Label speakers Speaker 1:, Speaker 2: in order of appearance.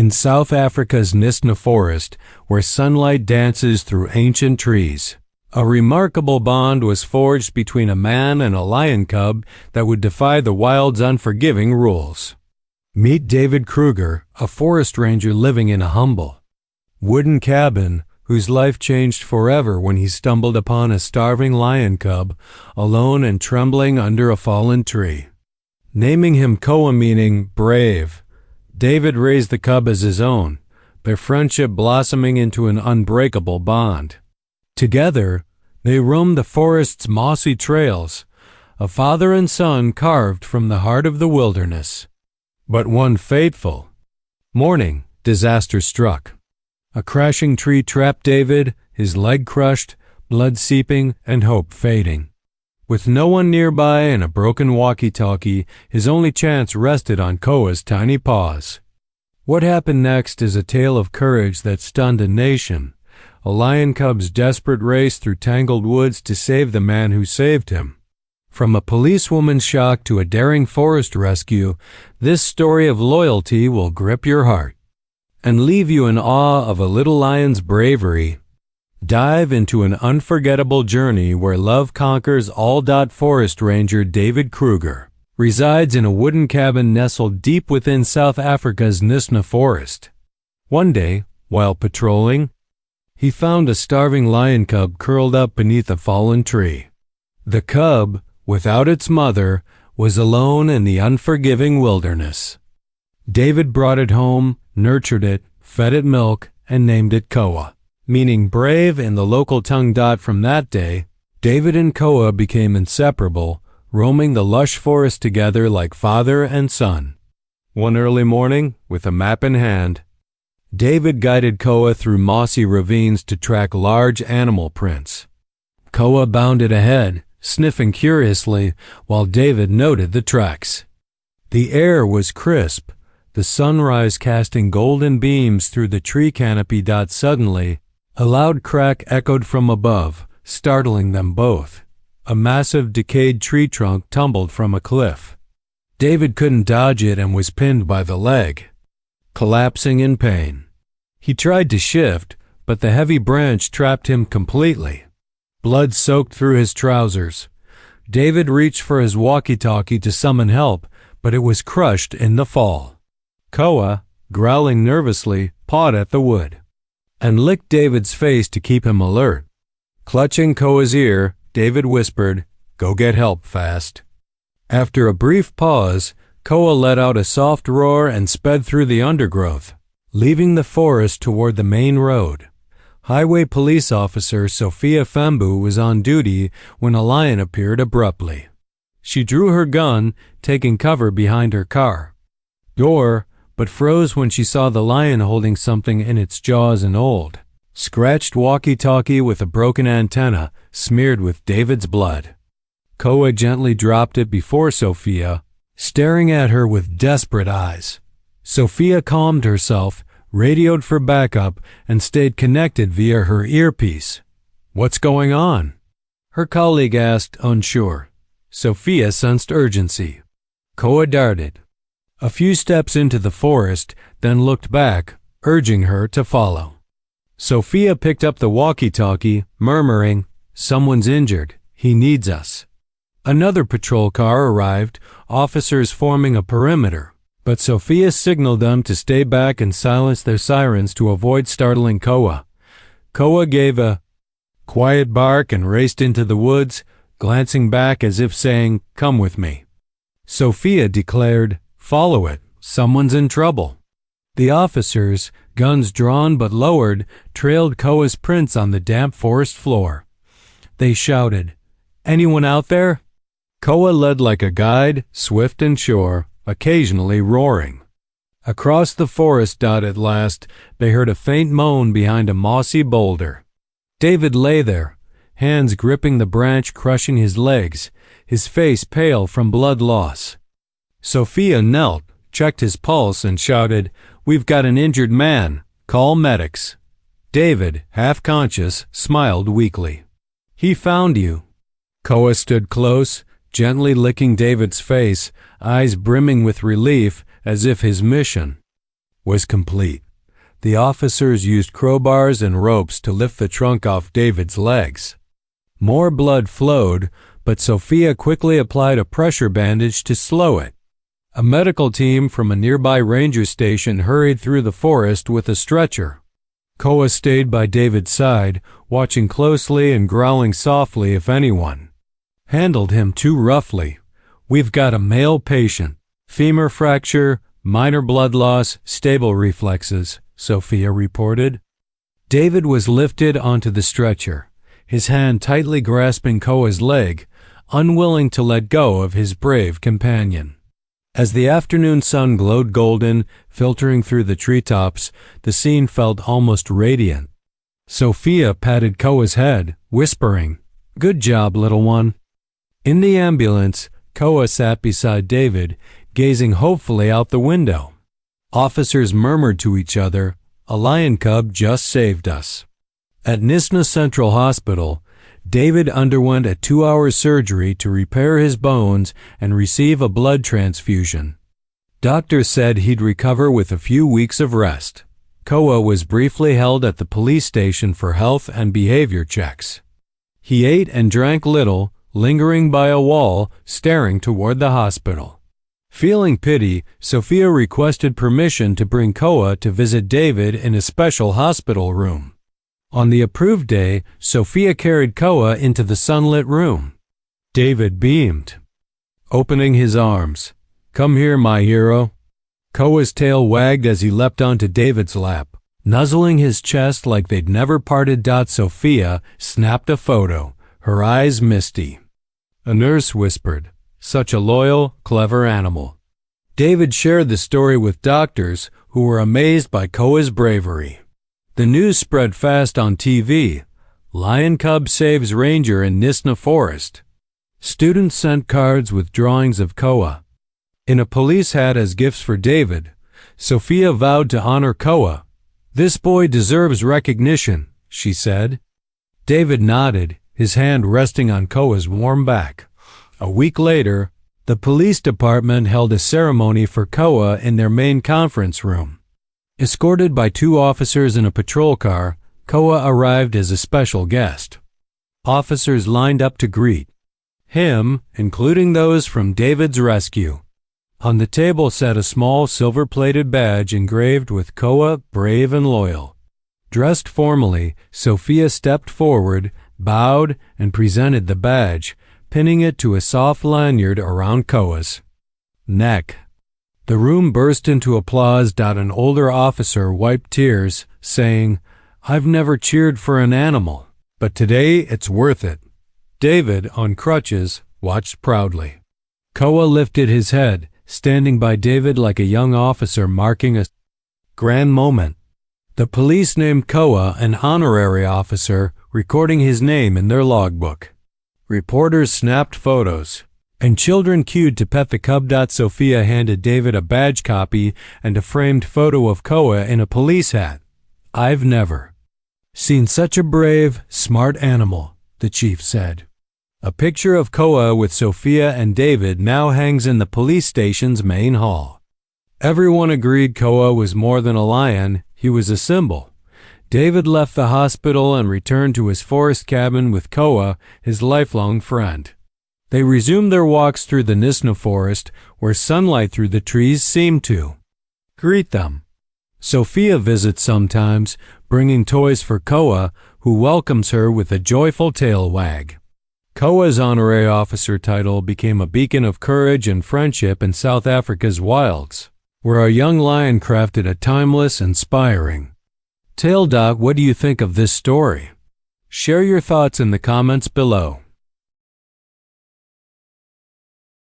Speaker 1: in South Africa's Ncludes forest, where sunlight dances through ancient trees. A remarkable bond was forged between a man and a lion cub that would defy the wild's unforgiving rules. Meet David Kruger, a forest ranger living in a humble wooden cabin whose life changed forever when he stumbled upon a starving lion cub, alone and trembling under a fallen tree. Naming him Koa, meaning brave, David raised the cub as his own, their friendship blossoming into an unbreakable bond. Together, they roamed the forest's mossy trails, a father and son carved from the heart of the wilderness. But one fateful morning, disaster struck. A crashing tree trapped David, his leg crushed, blood seeping, and hope fading. With no one nearby and a broken walkie-talkie, his only chance rested on Koa's tiny paws. What happened next is a tale of courage that stunned a nation, a lion cub's desperate race through tangled woods to save the man who saved him. From a policewoman's shock to a daring forest rescue, this story of loyalty will grip your heart and leave you in awe of a little lion's bravery. Dive into an unforgettable journey where love conquers all. Forest Ranger David Kruger resides in a wooden cabin nestled deep within South Africa's Ncludes forest. One day, while patrolling, he found a starving lion cub curled up beneath a fallen tree. The cub, without its mother, was alone in the unforgiving wilderness. David brought it home, nurtured it, fed it milk, and named it Koa, meaning brave in the local tongue. From that day, David and Koa became inseparable, roaming the lush forest together like father and son. One early morning, with a map in hand, David guided Koa through mossy ravines to track large animal prints. Koa bounded ahead, sniffing curiously, while David noted the tracks. The air was crisp, the sunrise casting golden beams through the tree canopy. Suddenly, a loud crack echoed from above, startling them both. A massive decayed tree trunk tumbled from a cliff. David couldn't dodge it and was pinned by the leg, collapsing in pain. He tried to shift, but the heavy branch trapped him completely. Blood soaked through his trousers. David reached for his walkie-talkie to summon help, but it was crushed in the fall. Koa, growling nervously, pawed at the wood and licked David's face to keep him alert. Clutching Koa's ear, David whispered, "Go get help fast." After a brief pause, Koa let out a soft roar and sped through the undergrowth, leaving the forest toward the main road. Highway police officer Sophia Fambu was on duty when a lion appeared abruptly. She drew her gun, taking cover behind her car door, but froze when she saw the lion holding something in its jaws, an old, scratched walkie-talkie with a broken antenna smeared with David's blood. Koa gently dropped it before Sophia, staring at her with desperate eyes. Sophia calmed herself, radioed for backup, and stayed connected via her earpiece. "What's going on?" her colleague asked, unsure. Sophia sensed urgency. Koa darted a few steps into the forest, then looked back, urging her to follow. Sophia picked up the walkie-talkie, murmuring, "Someone's injured. He needs us." Another patrol car arrived, officers forming a perimeter, but Sophia signaled them to stay back and silence their sirens to avoid startling Koa. Koa gave a quiet bark and raced into the woods, glancing back as if saying, "Come with me." Sophia declared, "Follow it. Someone's in trouble." The officers, guns drawn but lowered, trailed Koa's prints on the damp forest floor. They shouted, "Anyone out there?" Koa led like a guide, swift and sure, occasionally roaring. Across the forest. At last, they heard a faint moan behind a mossy boulder. David lay there, hands gripping the branch, crushing his legs, his face pale from blood loss. Sophia knelt, checked his pulse, and shouted, "We've got an injured man. Call medics." David, half conscious, smiled weakly. "He found you." Koa stood close, gently licking David's face, eyes brimming with relief, as if his mission was complete. The officers used crowbars and ropes to lift the trunk off David's legs. More blood flowed, but Sophia quickly applied a pressure bandage to slow it. A medical team from a nearby ranger station hurried through the forest with a stretcher. Koa stayed by David's side, watching closely and growling softly if anyone handled him too roughly. "We've got a male patient. Femur fracture, minor blood loss, stable reflexes," Sophia reported. David was lifted onto the stretcher, his hand tightly grasping Koa's leg, unwilling to let go of his brave companion. As the afternoon sun glowed golden, filtering through the treetops, the scene felt almost radiant. Sophia patted Koa's head, whispering, "Good job, little one." In the ambulance, Koa sat beside David, gazing hopefully out the window. Officers murmured to each other, "A lion cub just saved us." At Nisna Central Hospital, David underwent a 2-hour surgery to repair his bones and receive a blood transfusion. Doctors said he'd recover with a few weeks of rest. Koa was briefly held at the police station for health and behavior checks. He ate and drank little, lingering by a wall, staring toward the hospital. Feeling pity, Sophia requested permission to bring Koa to visit David in a special hospital room. On the approved day, Sophia carried Koa into the sunlit room. David beamed, opening his arms. "Come here, my hero." Koa's tail wagged as he leapt onto David's lap, nuzzling his chest like they'd never parted. Sophia snapped a photo, her eyes misty. A nurse whispered, "Such a loyal, clever animal." David shared the story with doctors, who were amazed by Koa's bravery. The news spread fast on TV. Lion cub saves ranger in Nisna Forest. Students sent cards with drawings of Koa. In a police hat as gifts for David, Sophia vowed to honor Koa. "This boy deserves recognition," she said. David nodded, his hand resting on Koa's warm back. A week later, the police department held a ceremony for Koa in their main conference room. Escorted by 2 officers in a patrol car, Koa arrived as a special guest. Officers lined up to greet him, including those from David's rescue. On the table sat a small silver-plated badge engraved with "Koa, brave and loyal." Dressed formally, Sophia stepped forward, bowed, and presented the badge, pinning it to a soft lanyard around Koa's neck. The room burst into applause. An older officer wiped tears, saying, "I've never cheered for an animal, but today it's worth it." David, on crutches, watched proudly. Koa lifted his head, standing by David like a young officer marking a grand moment. The police named Koa an honorary officer, recording his name in their logbook. Reporters snapped photos, and children queued to pet the cub. Sophia handed David a badge copy and a framed photo of Koa in a police hat. "I've never seen such a brave, smart animal," the chief said. A picture of Koa with Sophia and David now hangs in the police station's main hall. Everyone agreed Koa was more than a lion, he was a symbol. David left the hospital and returned to his forest cabin with Koa, his lifelong friend. They resumed their walks through the Nisna forest, where sunlight through the trees seemed to greet them. Sophia visits sometimes, bringing toys for Koa, who welcomes her with a joyful tail wag. Koa's honorary officer title became a beacon of courage and friendship in South Africa's wilds, where a young lion crafted a timeless, inspiring tale. What do you think of this story? Share your thoughts in the comments below.